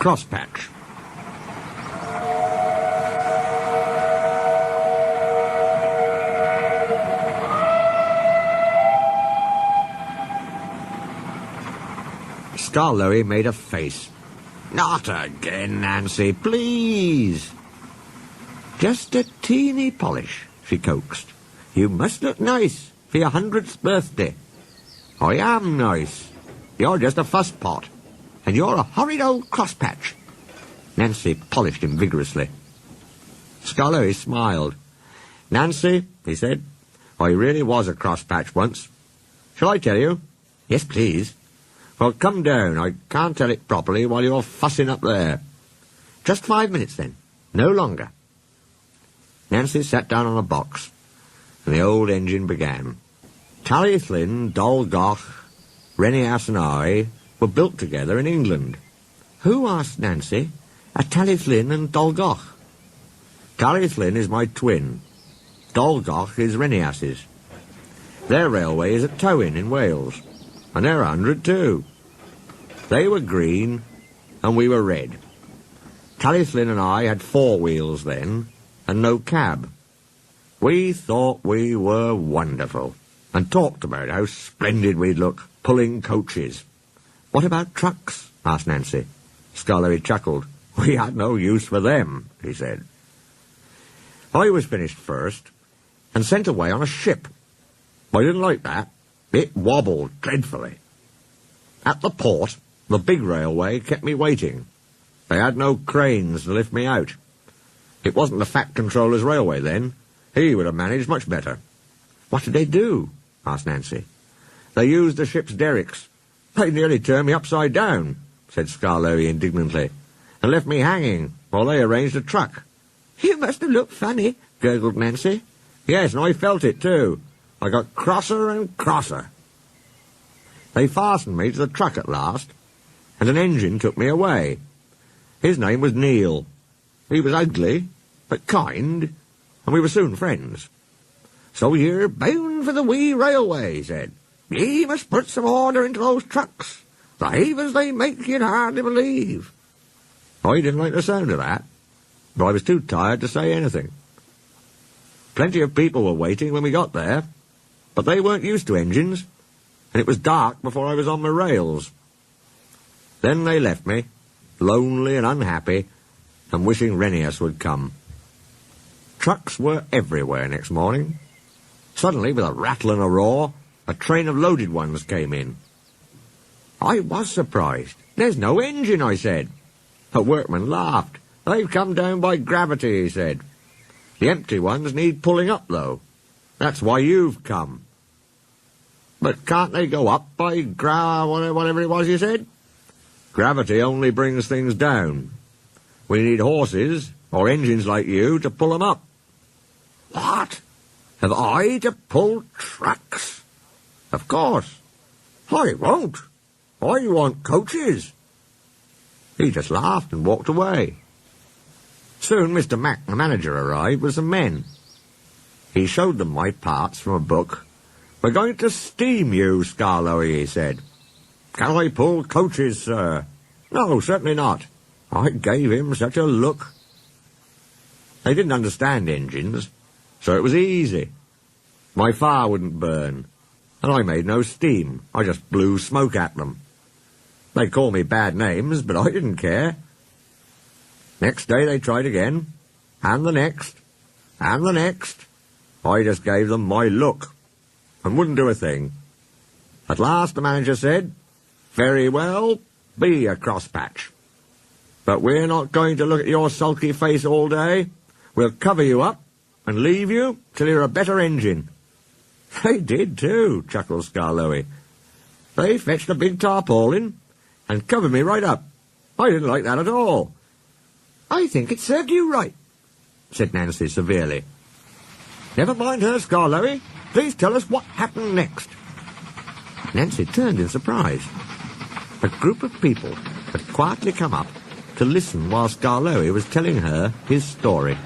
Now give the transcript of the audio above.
Crosspatch. Scarloey made a face. "Not again, Nancy, please." "Just a teeny polish," she coaxed. "You must look nice for your 100th birthday." "I am nice. You're just a fusspot, and you're a horrid old crosspatch." Nancy polished him vigorously. Scarloey smiled. "Nancy," he said, "I really was a crosspatch once. Shall I tell you?" "Yes, please." "Well, come down. I can't tell it properly while you're fussing up there." "Just 5 minutes, then. No longer." Nancy sat down on a box, and the old engine began. Tallysllyn, Dolgoch, Renias and I were built together in England. "Who?" asked Nancy. "Are Tallysllyn and Dolgoch?" "Tallysllyn is my twin. Dolgoch is Renias's. Their railway is at Towyn in Wales, and they're 100 too. They were green, and we were red. Tallysllyn and I had 4 wheels then, and no cab. We thought we were wonderful, and talked about how splendid we'd look, pulling coaches." "What about trucks?" asked Nancy. Scarloey chuckled. "We had no use for them," he said. "I was finished first, and sent away on a ship. I didn't like that. It wobbled dreadfully. At the port, the big railway kept me waiting. They had no cranes to lift me out. It wasn't the Fat Controller's railway then. He would have managed much better." "What did they do?" asked Nancy. "They used the ship's derricks. They nearly turned me upside down," said Scarloey indignantly, "and left me hanging while they arranged a truck." "You must have looked funny," gurgled Nancy. "Yes, and I felt it too. I got crosser and crosser. They fastened me to the truck at last, and an engine took me away. His name was Neil. He was ugly, but kind, and we were soon friends. 'So you're bound for the wee railway,' he said. 'Ye must put some order into those trucks. The havens they make you'd hardly believe.' I didn't like the sound of that, but I was too tired to say anything. Plenty of people were waiting when we got there, but they weren't used to engines, and it was dark before I was on my rails. Then they left me, lonely and unhappy, and wishing Renias would come. Trucks were everywhere next morning. Suddenly, with a rattle and a roar, a train of loaded ones came in. I was surprised. 'There's no engine,' I said. A workman laughed. 'They've come down by gravity,' he said. 'The empty ones need pulling up, though. That's why you've come.' 'But can't they go up by whatever it was you said?' 'Gravity only brings things down. We need horses, or engines like you, to pull them up.' 'What? Have I to pull trucks?' 'Of course.' 'I won't. I want coaches.' He just laughed and walked away. Soon Mr. Mack, the manager, arrived with some men. He showed them my parts from a book. 'We're going to steam you, Scarloey,' he said. 'Can I pull coaches, sir?' 'No, certainly not.' I gave him such a look. They didn't understand engines, so it was easy. My fire wouldn't burn, and I made no steam. I just blew smoke at them. They called me bad names, but I didn't care. Next day they tried again, and the next, and the next. I just gave them my look, and wouldn't do a thing. At last the manager said, 'Very well, be a crosspatch. But we're not going to look at your sulky face all day. We'll cover you up and leave you till you're a better engine.' They did too," chuckled Scarloey. "They fetched a big tarpaulin and covered me right up. I didn't like that at all." "I think it served you right," said Nancy severely. "Never mind her, Scarloey. Please tell us what happened next." Nancy turned in surprise. A group of people had quietly come up to listen while Scarloey was telling her his story.